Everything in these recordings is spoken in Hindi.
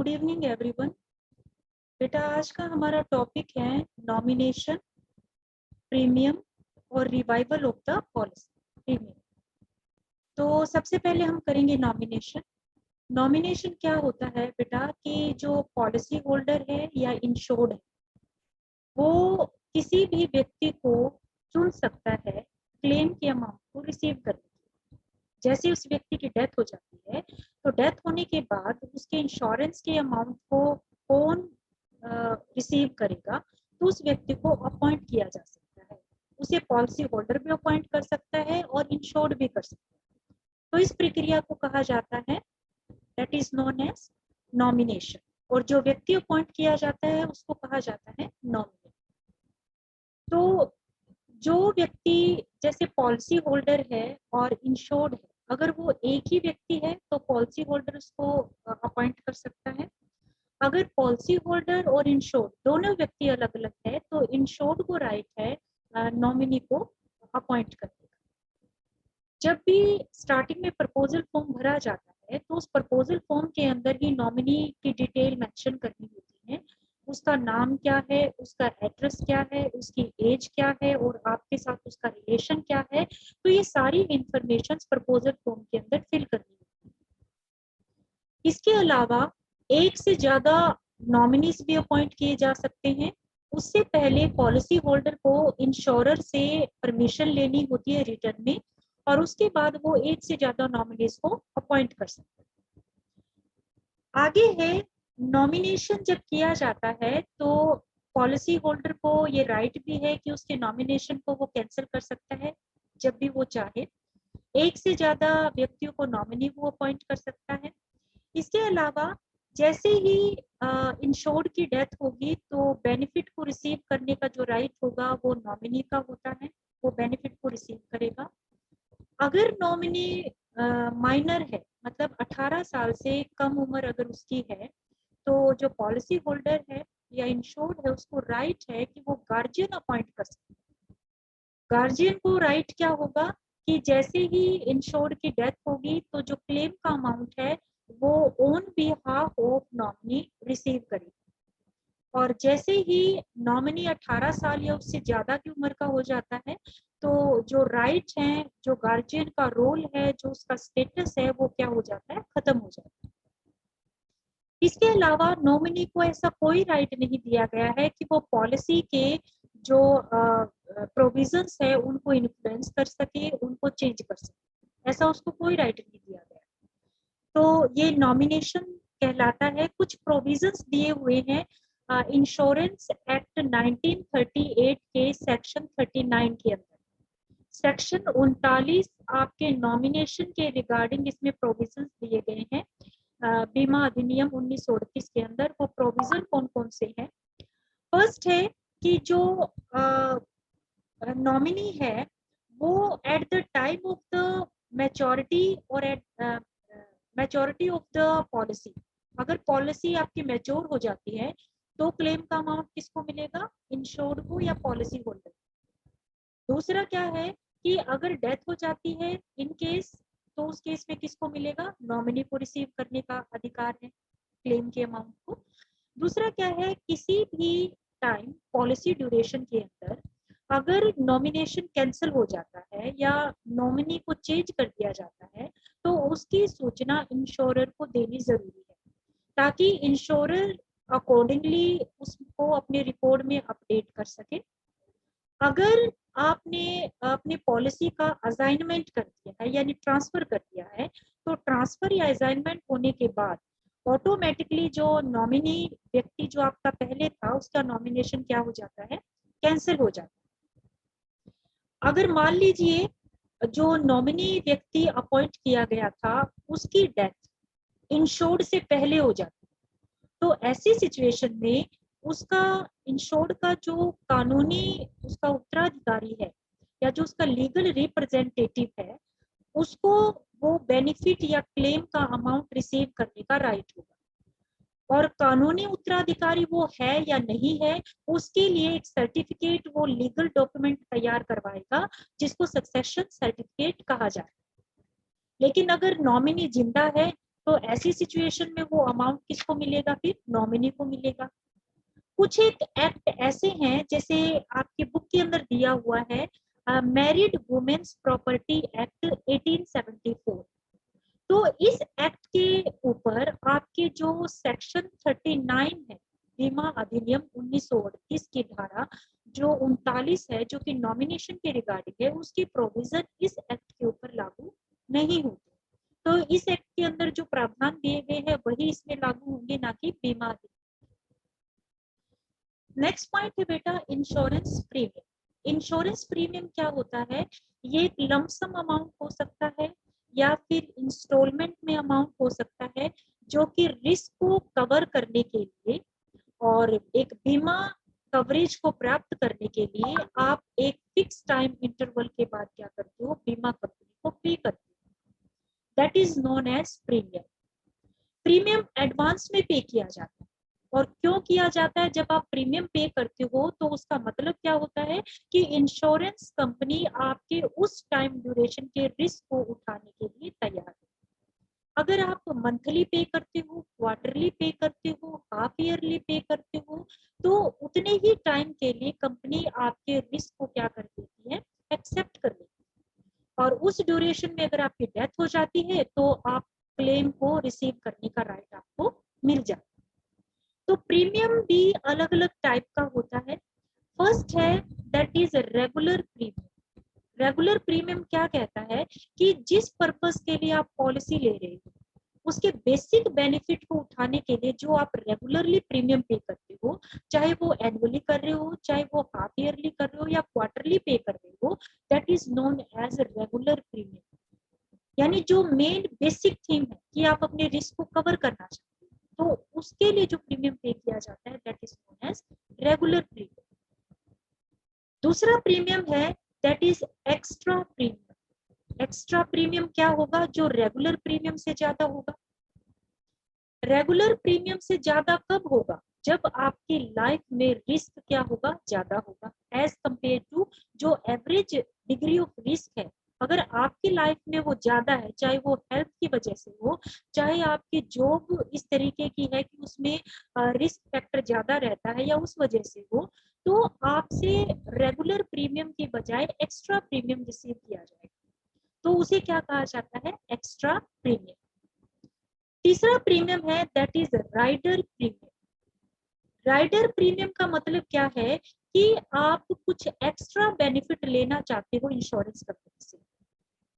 Good evening everyone. बेटा आज का हमारा टॉपिक है नॉमिनेशन, प्रीमियम और revival of the policy premium. तो सबसे पहले हम करेंगे नॉमिनेशन। नॉमिनेशन क्या होता है बेटा कि जो पॉलिसी होल्डर है या इंश्योर्ड है वो किसी भी व्यक्ति को चुन सकता है क्लेम के अमाउंट को रिसीव करने के लिए। जैसे उस व्यक्ति की डेथ हो जाती है तो डेथ होने के बाद उसके इंश्योरेंस के अमाउंट को कौन रिसीव करेगा, तो उस व्यक्ति को अपॉइंट किया जा सकता है। उसे पॉलिसी होल्डर भी अपॉइंट कर सकता है और इंश्योर्ड भी कर सकता है। तो इस प्रक्रिया को कहा जाता है, that is known as nomination. और जो व्यक्ति अपॉइंट किया जाता है उसको कहा जाता है नॉमिनेट। तो जो व्यक्ति जैसे पॉलिसी होल्डर है और इंश्योर्ड है, अगर वो एक ही व्यक्ति है तो पॉलिसी होल्डर उसको अपॉइंट कर सकता है। अगर पॉलिसी होल्डर और इंश्योर्ड दोनों व्यक्ति अलग अलग है तो इंश्योर्ड को राइट है नॉमिनी को अपॉइंट करने का। जब भी स्टार्टिंग में प्रपोजल फॉर्म भरा जाता है तो उस प्रपोजल फॉर्म के अंदर ही नॉमिनी की डिटेल मेंशन करनी होती है। उसका नाम क्या है, उसका एड्रेस क्या है, उसकी एज क्या है और आपके साथ उसका रिलेशन क्या है। तो ये सारी इंफॉर्मेशन प्रपोजल फॉर्म के अंदर फिल करनी होती है। इसके अलावा एक से ज्यादा नॉमिनीज भी अपॉइंट किए जा सकते हैं। उससे पहले पॉलिसी होल्डर को इंश्योरर से परमिशन लेनी होती है रिटर्न में, और उसके बाद वो एक से ज्यादा नॉमिनीज को अपॉइंट कर सकते हैं। आगे है नॉमिनेशन जब किया जाता है तो पॉलिसी होल्डर को ये राइट भी है कि उसके नॉमिनेशन को वो कैंसिल कर सकता है जब भी वो चाहे। एक से ज्यादा व्यक्तियों को नॉमिनी वो अपॉइंट कर सकता है। इसके अलावा जैसे ही इंश्योर्ड की डेथ होगी तो बेनिफिट को रिसीव करने का जो राइट होगा वो नॉमिनी का होता है, वो बेनिफिट को रिसीव करेगा। अगर नॉमिनी माइनर है, मतलब 18 साल से कम उम्र अगर उसकी है, तो जो पॉलिसी होल्डर है या इंश्योर्ड है उसको राइट है कि वो गार्जियन अपॉइंट कर सकते हैं। गार्जियन को राइट क्या होगा कि जैसे ही इंश्योर्ड की डेथ होगी तो जो क्लेम का अमाउंट है वो on behalf of nominee receive करेगी। और जैसे ही नॉमिनी 18 साल या उससे ज्यादा की उम्र का हो जाता है तो जो राइट है, जो गार्जियन का रोल है, जो उसका स्टेटस है वो क्या हो जाता है, खत्म हो जाता है। इसके अलावा नॉमिनी को ऐसा कोई राइट नहीं दिया गया है कि वो पॉलिसी के जो प्रोविजंस है उनको इन्फ्लुएंस कर सके, उनको चेंज कर सके। ऐसा उसको कोई राइट नहीं दिया गया। तो ये नॉमिनेशन कहलाता है। कुछ प्रोविजंस दिए हुए हैं इंश्योरेंस एक्ट 1938 के सेक्शन 39 के अंदर। सेक्शन 39 आपके नॉमिनेशन के रिगार्डिंग इसमें प्रोविजंस दिए गए हैं। बीमा अधिनियम 1938 के अंदर वो प्रोविजन कौन कौन से हैं। फर्स्ट है कि जो नॉमिनी है वो at the time of the maturity और at maturity of the policy, अगर पॉलिसी आपकी मैच्योर हो जाती है तो क्लेम का अमाउंट किसको मिलेगा, इंश्योर्ड को या पॉलिसी होल्डर। दूसरा क्या है कि अगर डेथ हो जाती है इन केस, तो उस केस में किसको मिलेगा, नॉमिनी को रिसीव करने का अधिकार है क्लेम के अमाउंट को। दूसरा क्या है, किसी भी टाइम पॉलिसी ड्यूरेशन के अंदर अगर नॉमिनेशन कैंसिल हो जाता है या नॉमिनी को चेंज कर दिया जाता है तो उसकी सूचना इंश्योरर को देनी जरूरी है, ताकि इंश्योरर अकॉर्डिंगली उसको अपने रिकॉर्ड में अपडेट कर सके। अगर आपने अपनी पॉलिसी का असाइनमेंट कर दिया है यानी ट्रांसफर कर दिया है, तो ट्रांसफर या असाइनमेंट होने के बाद ऑटोमेटिकली जो नॉमिनी व्यक्ति जो आपका पहले था उसका नॉमिनेशन क्या हो जाता है, कैंसिल हो जाता है। अगर मान लीजिए जो नॉमिनी व्यक्ति अपॉइंट किया गया था उसकी डेथ इंश्योर्ड से पहले हो जाती है, तो ऐसी सिचुएशन में उसका इंश्योर्ड का जो कानूनी उसका उत्तराधिकारी है या जो उसका लीगल रिप्रेजेंटेटिव है उसको वो बेनिफिट या क्लेम का अमाउंट रिसीव करने का राइट होगा। और कानूनी उत्तराधिकारी वो है या नहीं है उसके लिए एक सर्टिफिकेट, वो लीगल डॉक्यूमेंट तैयार करवाएगा जिसको सक्सेशन सर्टिफिकेट कहा जाए। लेकिन अगर नॉमिनी जिंदा है तो ऐसी सिचुएशन में वो अमाउंट किसको मिलेगा, फिर नॉमिनी को मिलेगा। कुछ एक एक्ट ऐसे हैं, जैसे आपके बुक के अंदर दिया हुआ है मैरिड वुमेन्स प्रॉपर्टी एक्ट 1874। तो इस एक्ट के ऊपर आपके जो सेक्शन 39 है बीमा अधिनियम 1938 की धारा जो 39 है, जो कि नॉमिनेशन के रिगार्डिंग है, उसकी प्रोविजन इस एक्ट के ऊपर लागू नहीं होती। तो इस एक्ट के अंदर जो प्रावधान दिए गए हैं वही इसमें लागू होंगे, ना कि बीमा अधिनियम। नेक्स्ट पॉइंट है बेटा इंश्योरेंस प्रीमियम। इंश्योरेंस प्रीमियम क्या होता है? ये एक लमसम अमाउंट हो सकता है या फिर इंस्टॉलमेंट में अमाउंट हो सकता है, जो कि रिस्क को कवर करने के लिए और एक बीमा कवरेज को प्राप्त करने के लिए आप एक फिक्स टाइम इंटरवल के बाद क्या करते हो, बीमा कंपनी को पे करते हो। That is known as premium. Premium advance में पे किया जाता है। और क्यों किया जाता है? जब आप प्रीमियम पे करते हो तो उसका मतलब क्या होता है कि इंश्योरेंस कंपनी आपके उस टाइम ड्यूरेशन के रिस्क को उठाने के लिए तैयार है। अगर आप मंथली पे करते हो, क्वार्टरली पे करते हो, हाफ ईयरली पे करते हो, तो उतने ही टाइम के लिए कंपनी आपके रिस्क को क्या कर देती है, एक्सेप्ट कर लेती है। और उस ड्यूरेशन में अगर आपकी डेथ हो जाती है तो आप क्लेम को रिसीव करने का राइट आपको मिल जाता है। तो प्रीमियम भी अलग अलग टाइप का होता है। फर्स्ट है that is regular premium. Regular premium क्या कहता है कि जिस पर्पस के लिए आप पॉलिसी ले रहे हो उसके बेसिक बेनिफिट को उठाने के लिए जो आप रेगुलरली प्रीमियम पे करते हो, चाहे वो एनुअली कर रहे हो, चाहे वो हाफ ईयरली कर रहे हो या क्वार्टरली पे कर रहे हो, that is known as regular premium. यानी जो मेन बेसिक थीम है कि आप अपने रिस्क को कवर करना चाहते हो, तो उसके लिए जो प्रीमियम पे किया जाता है that is known as regular premium. दूसरा प्रीमियम है that is extra premium. Extra premium क्या होगा? जो रेगुलर प्रीमियम से ज्यादा होगा। रेगुलर प्रीमियम से ज्यादा कब होगा? जब आपकी लाइफ में रिस्क क्या होगा, ज्यादा होगा एज कंपेयर टू जो एवरेज डिग्री ऑफ रिस्क है। अगर आपकी लाइफ में वो ज्यादा है, चाहे वो हेल्थ की वजह से हो, चाहे आपकी जॉब इस तरीके की है कि उसमें रिस्क फैक्टर ज्यादा रहता है या उस वजह से हो, तो आपसे रेगुलर प्रीमियम की बजाय एक्स्ट्रा प्रीमियम रिसीव किया जाएगा। तो उसे क्या कहा जाता है? Extra premium. तीसरा प्रीमियम है that is rider premium. Rider premium का मतलब क्या है कि आप कुछ एक्स्ट्रा बेनिफिट लेना चाहते हो इंश्योरेंस कंपनी से।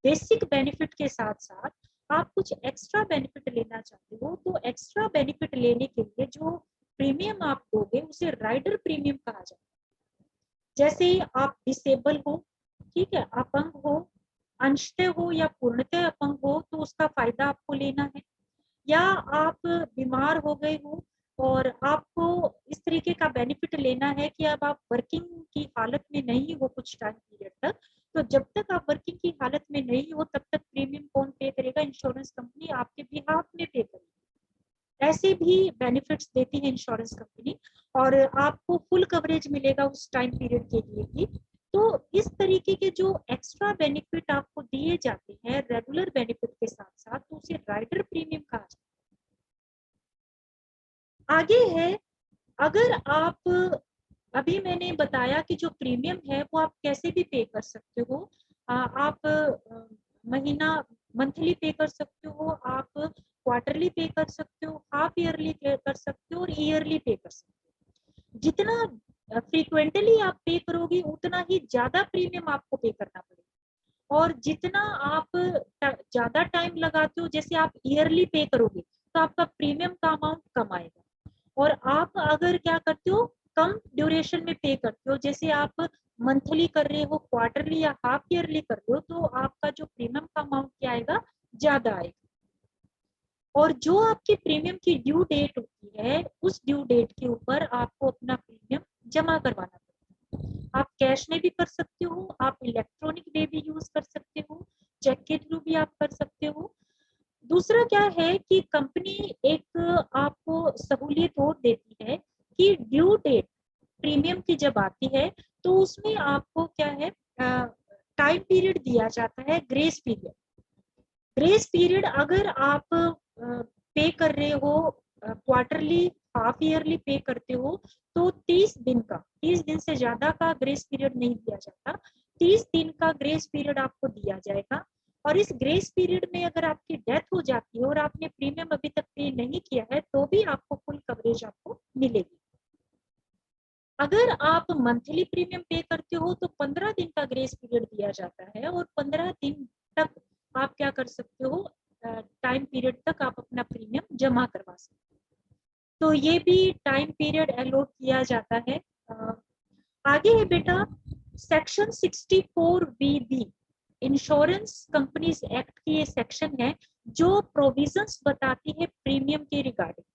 बेसिक बेनिफिट के साथ साथ आप कुछ एक्स्ट्रा बेनिफिट लेना चाहते हो, तो एक्स्ट्रा बेनिफिट लेने के लिए जो प्रीमियम आप दोगे उसे राइडर प्रीमियम कहा जाता है। जैसे आप डिसेबल हो, ठीक है, अपंग हो, अंशतः हो या पूर्णतः अपंग हो, तो उसका फायदा आपको लेना है। या आप बीमार हो गए हो और आपको इस तरीके का बेनिफिट लेना है कि अब आप वर्किंग की हालत में नहीं हो कुछ टाइम पीरियड तक, तो जब तक आप वर्किंग की हालत में नहीं हो तब तक प्रीमियम कौन पे करेगा? इंश्योरेंस कंपनी आपके बिहाफ में पे करेगी। ऐसे भी बेनिफिट्स देती है इंश्योरेंस कंपनी और आपको फुल कवरेज मिलेगा उस टाइम पीरियड के लिए भी। तो इस तरीके के जो एक्स्ट्रा बेनिफिट आपको दिए जाते हैं रेगुलर बेनिफिट के साथ साथ, तो उसे राइडर प्रीमियम कहा जाता है। आगे है, अगर आप, अभी मैंने बताया कि जो प्रीमियम है वो आप कैसे भी पे कर सकते हो। आप महीना मंथली पे कर सकते हो, आप क्वार्टरली पे कर सकते हो, हाफ ईयरली पे कर सकते हो और ईयरली पे कर सकते हो। जितना फ्रीक्वेंटली आप पे करोगे उतना ही ज्यादा प्रीमियम आपको पे करना पड़ेगा। और जितना आप ज्यादा टाइम लगाते हो, जैसे आप ईयरली पे करोगे तो आपका प्रीमियम का अमाउंट कम आएगा। और आप अगर क्या करते हो, कम ड्यूरेशन में पे करते हो, जैसे आप मंथली कर रहे हो, क्वार्टरली या हाफ ईयरली कर रहे हो, तो आपका जो प्रीमियम का अमाउंट क्या आएगा, ज्यादा आएगा। और जो आपकी प्रीमियम की ड्यू डेट होती है उस ड्यू डेट के ऊपर आपको अपना प्रीमियम जमा करवाना पड़ता है। आप कैश में भी कर सकते हो, आप इलेक्ट्रॉनिक वे भी यूज कर सकते हो, चेक के थ्रू भी आप कर सकते हो। दूसरा क्या है कि कंपनी एक आपको सहूलियत और देती है कि ड्यू डेट प्रीमियम की जब आती है तो उसमें आपको क्या है, टाइम पीरियड दिया जाता है, ग्रेस पीरियड। ग्रेस पीरियड अगर आप पे कर रहे हो, क्वार्टरली, हाफ ईयरली पे करते हो, तो 30 दिन से ज्यादा का ग्रेस पीरियड नहीं दिया जाता। 30 दिन का ग्रेस पीरियड आपको दिया जाएगा, और इस ग्रेस पीरियड में अगर आपकी डेथ हो जाती है और आपने प्रीमियम अभी तक पे नहीं किया है तो भी आपको फुल कवरेज आपको मिलेगी। अगर आप मंथली प्रीमियम पे करते हो तो 15 दिन का ग्रेस पीरियड दिया जाता है, और 15 दिन तक आप क्या कर सकते हो, टाइम पीरियड तक आप अपना प्रीमियम जमा करवा सकते हो। तो ये भी टाइम पीरियड अलॉट किया जाता है। आगे है बेटा section 64BB, insurance companies act की ये सेक्शन है जो प्रोविजंस बताती है प्रीमियम के रिगार्डिंग।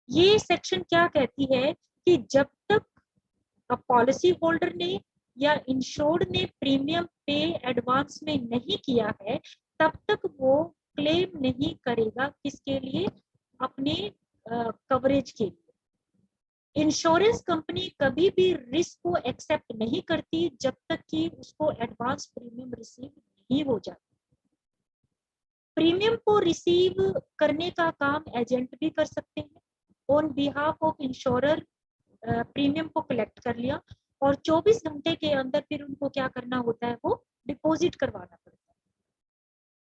ये सेक्शन क्या कहती है कि जब तक पॉलिसी होल्डर ने या इंश्योर्ड ने प्रीमियम पे एडवांस में नहीं किया है, तब तक वो क्लेम नहीं करेगा किसके लिए, अपने कवरेज के लिए। इंश्योरेंस कंपनी कभी भी रिस्क को एक्सेप्ट नहीं करती जब तक कि उसको एडवांस प्रीमियम रिसीव नहीं हो जाता। प्रीमियम को रिसीव करने का काम एजेंट भी कर सकते हैं। On behalf of insurer premium को कलेक्ट कर लिया, और 24 घंटे के अंदर फिर उनको क्या करना होता है, वो डिपॉजिट करवाना पड़ता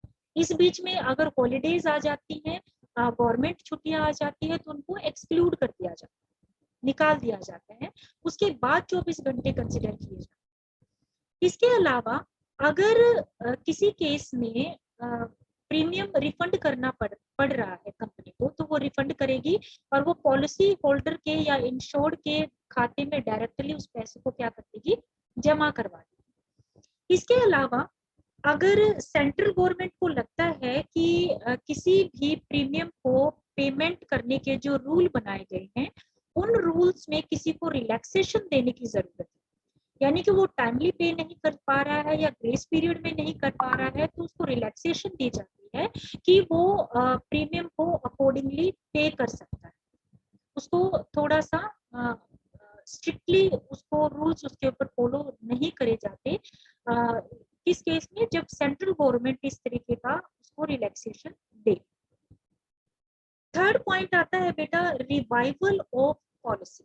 है। इस बीच में अगर हॉलीडेज आ जाती हैं, गवर्नमेंट छुट्टियां आ जाती है, तो उनको एक्सक्लूड कर दिया जाता है, निकाल दिया जाता है। उसके बाद 24 घंटे कंसिडर किए जाते हैं। इसके अलावा अगर किसी केस में प्रीमियम रिफंड करना पड़ रहा है कंपनी को, तो वो रिफंड करेगी, और वो पॉलिसी होल्डर के या इंश्योर्ड के खाते में डायरेक्टली उस पैसे को क्या कर देगी, जमा करवा देगी। इसके अलावा अगर सेंट्रल गवर्नमेंट को लगता है कि किसी भी प्रीमियम को पेमेंट करने के जो रूल बनाए गए हैं, उन रूल्स में किसी को रिलैक्सेशन देने की जरूरत है, यानी कि वो टाइमली पे नहीं कर पा रहा है या ग्रेस पीरियड में नहीं कर पा रहा है, तो उसको रिलैक्सेशन दी जाती है कि वो प्रीमियम को अकॉर्डिंगली पे कर सकता है। उसको थोड़ा सा स्ट्रिक्टली उसको रूल्स उसके ऊपर फॉलो नहीं करे जाते। किस केस में, जब सेंट्रल गवर्नमेंट इस तरीके का उसको रिलैक्सेशन दे। थर्ड पॉइंट आता है बेटा revival of policy.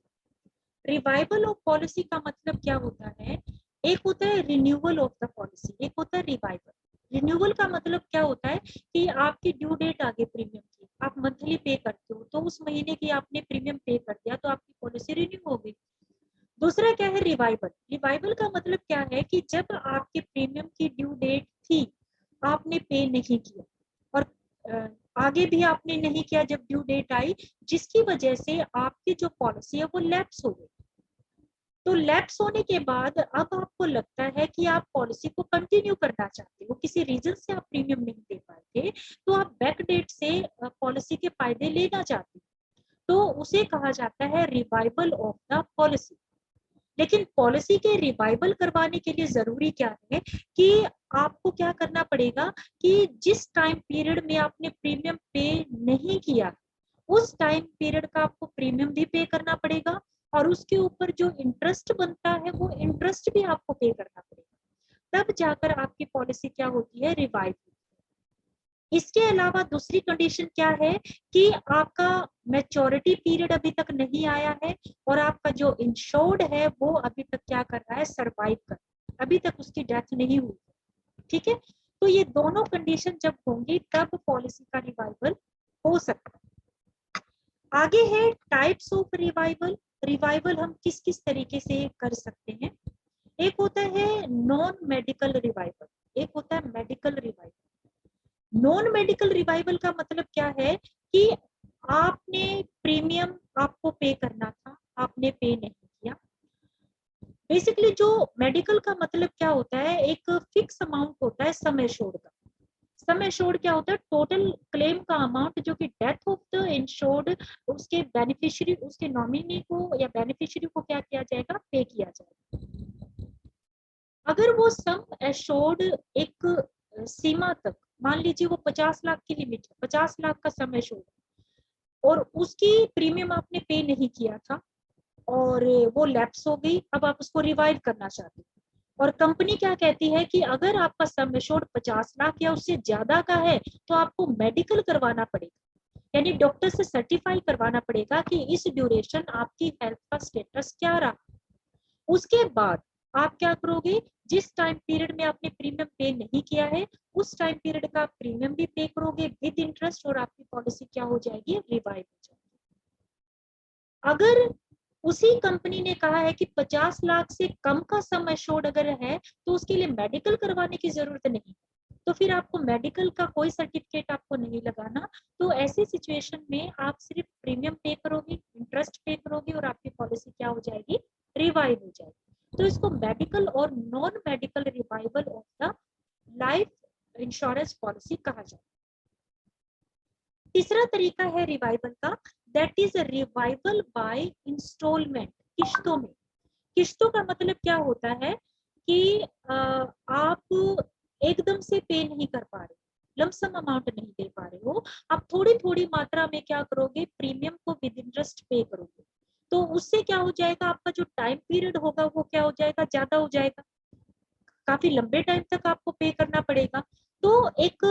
Revival of policy का मतलब क्या होता है, एक होता है रिन्यूअल ऑफ द पॉलिसी, एक होता है रिवाइवल। रिन्यूअल का मतलब क्या होता है कि आपकी ड्यू डेट आ गई प्रीमियम की, आप मंथली पे करते हो, तो उस महीने की आपने प्रीमियम पे कर दिया तो आपकी पॉलिसी रिन्यू हो गई। दूसरा क्या है, रिवाइवल। रिवाइवल का मतलब क्या है कि जब आपके प्रीमियम की ड्यू डेट थी, आपने पे नहीं किया, और आगे भी आपने नहीं किया जब ड्यू डेट आई, जिसकी वजह से आपकी जो पॉलिसी है वो लैप्स हो गई। तो लैप्स होने के बाद अब आपको लगता है कि आप पॉलिसी को कंटिन्यू करना चाहते हो, किसी रीजन से आप प्रीमियम नहीं दे पाए थे, तो आप बैक डेट से पॉलिसी के फायदे लेना चाहते हो, तो उसे कहा जाता है रिवाइवल ऑफ द पॉलिसी। लेकिन पॉलिसी के रिवाइवल करवाने के लिए जरूरी क्या है कि आपको क्या करना पड़ेगा कि जिस टाइम पीरियड में आपने प्रीमियम पे नहीं किया, उस टाइम पीरियड का आपको प्रीमियम भी पे करना पड़ेगा, और उसके ऊपर जो इंटरेस्ट बनता है वो इंटरेस्ट भी आपको पे करना पड़ेगा। तब जाकर आपकी पॉलिसी क्या होती है, रिवाइव। इसके अलावा दूसरी कंडीशन क्या है कि आपका मैच्योरिटी पीरियड अभी तक नहीं आया है, और आपका जो इंश्योर्ड है वो अभी तक क्या कर रहा है, सरवाइव कर, अभी तक उसकी डेथ नहीं हुई। ठीक है, तो ये दोनों कंडीशन जब होंगी तब पॉलिसी का रिवाइवल हो सकता है। आगे है टाइप्स ऑफ रिवाइवल। रिवाइवल हम किस किस तरीके से कर सकते हैं। एक होता है नॉन मेडिकल रिवाइवल, एक होता है medical revival. Non medical revival का मतलब क्या है कि आपने प्रीमियम आपको पे करना था, आपने पे नहीं किया। बेसिकली जो मेडिकल का मतलब क्या होता है, एक फिक्स अमाउंट होता है सम एश्योर्ड का। सम एश्योर्ड क्या होता है, टोटल क्लेम का अमाउंट जो कि डेथ ऑफ द इंश्योर्ड, उसके बेनिफिशियरी, उसके नॉमिनी को या बेनिफिशियरी को क्या किया जाएगा, पे किया जाएगा। अगर वो सम एश्योर्ड एक सीमा तक, मान लीजिए वो 50 लाख की लिमिट है, 50 लाख का सम एश्योर्ड, और उसकी प्रीमियम आपने पे नहीं किया था और वो लैप्स हो गई, अब आप उसको रिवाइव करना चाहते हैं, और कंपनी क्या कहती है कि अगर आपका सम एश्योर्ड 50 लाख या उससे ज्यादा का है तो आपको मेडिकल करवाना पड़ेगा, यानी डॉक्टर से सर्टिफाई करवाना पड़ेगा कि इस ड्यूरेशन आपकी हेल्थ का स्टेटस क्या रहा। उसके बाद आप क्या करोगे, जिस टाइम पीरियड में आपने प्रीमियम पे नहीं किया है उस टाइम पीरियड का प्रीमियम भी पे करोगे विद इंटरेस्ट, और आपकी पॉलिसी क्या हो जाएगी, रिवाइव हो जाएगी। अगर उसी कंपनी ने कहा है कि 50 लाख से कम का सम एश्योर्ड अगर है तो उसके लिए मेडिकल करवाने की जरूरत नहीं, तो फिर आपको मेडिकल का कोई सर्टिफिकेट आपको नहीं लगाना। तो ऐसी सिचुएशन में आप सिर्फ प्रीमियम पे करोगे, इंटरेस्ट पे करोगे और आपकी पॉलिसी क्या हो जाएगी, रिवाइव हो जाएगी। तो इसको मेडिकल और non medical revival of the life insurance policy कहा जाता है। तीसरा तरीका है रिवाइवल का, that is revival by instalment, किश्तों में। किश्तों का मतलब क्या होता है कि आप एकदम से पे नहीं कर पा रहे, लमसम अमाउंट नहीं दे पा रहे हो, आप थोड़ी थोड़ी मात्रा में क्या करोगे, प्रीमियम को विद इंटरेस्ट पे करोगे। तो उससे क्या हो जाएगा, आपका जो टाइम पीरियड होगा वो क्या हो जाएगा, ज्यादा हो जाएगा, काफी लंबे टाइम तक आपको पे करना पड़ेगा। तो एक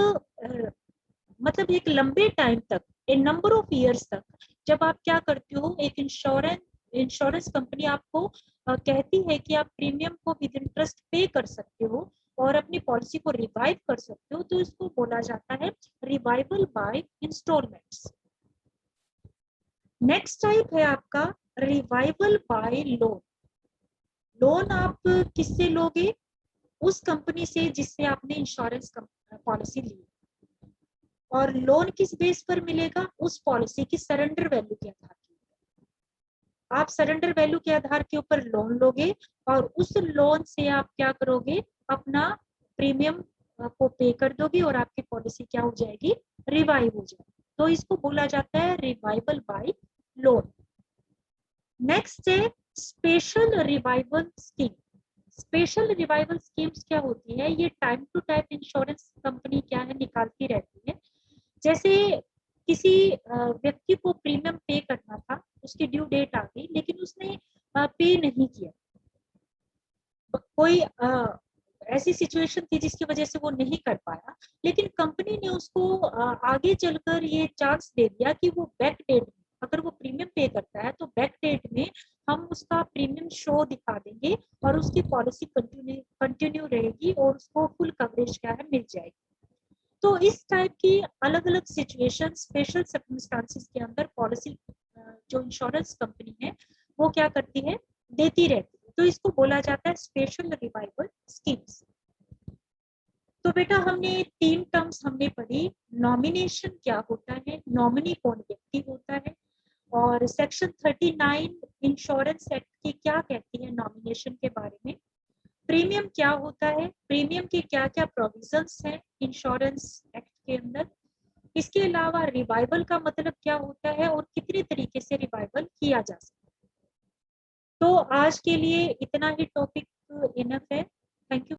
मतलब एक लंबे टाइम तक, ए नंबर ऑफ इयर्स तक जब आप क्या करते हो, एक इंश्योरेंस कंपनी आपको कहती है कि आप प्रीमियम को विद इंटरेस्ट पे कर सकते हो और अपनी पॉलिसी को रिवाइव कर सकते हो, तो इसको बोला जाता है revival by instalments. Next type है आपका रिवाइवल बाय लोन। लोन आप किससे लोगे, उस कंपनी से जिससे आपने इंश्योरेंस पॉलिसी ली, और लोन किस बेस पर मिलेगा, उस पॉलिसी की सरेंडर वैल्यू के आधार पर। आप सरेंडर वैल्यू के आधार के ऊपर लोन लोगे और उस लोन से आप क्या करोगे, अपना प्रीमियम को पे कर दोगे और आपकी पॉलिसी क्या हो जाएगी, रिवाइव हो जाएगी। तो इसको बोला जाता है रिवाइवल बाय लोन। नेक्स्ट है special revival scheme. Special revival schemes क्या होती है, ये time to time insurance company क्या है निकालती रहती है। जैसे किसी व्यक्ति को प्रीमियम पे करना था, उसकी ड्यू डेट आ गई लेकिन उसने पे नहीं किया, कोई ऐसी सिचुएशन थी जिसकी वजह से वो नहीं कर पाया, लेकिन कंपनी ने उसको आगे चलकर ये चांस दे दिया कि वो बैक डेट में अगर वो प्रीमियम पे करता है तो बैक डेट में हम उसका प्रीमियम शो दिखा देंगे और उसकी पॉलिसी कंटिन्यू रहेगी और उसको फुल कवरेज क्या है मिल जाएगी। तो इस टाइप की अलग अलग सिचुएशन, स्पेशल सर्कमस्टांसिस के अंदर पॉलिसी जो इंश्योरेंस कंपनी है वो क्या करती है, देती रहती है। तो इसको बोला जाता है स्पेशल रिवाइवल स्कीम्स। तो बेटा हमने 3 टर्म्स हमने पढ़ी, नॉमिनेशन क्या होता है, नॉमिनी कौन व्यक्ति होता है, और सेक्शन 39 इंश्योरेंस एक्ट की क्या कहती है नॉमिनेशन के बारे में, प्रीमियम क्या होता है, प्रीमियम के क्या क्या प्रोविजंस हैं इंश्योरेंस एक्ट के अंदर, इसके अलावा रिवाइवल का मतलब क्या होता है और कितने तरीके से रिवाइवल किया जा सकता है। तो आज के लिए इतना ही टॉपिक इनफ है। Thank you.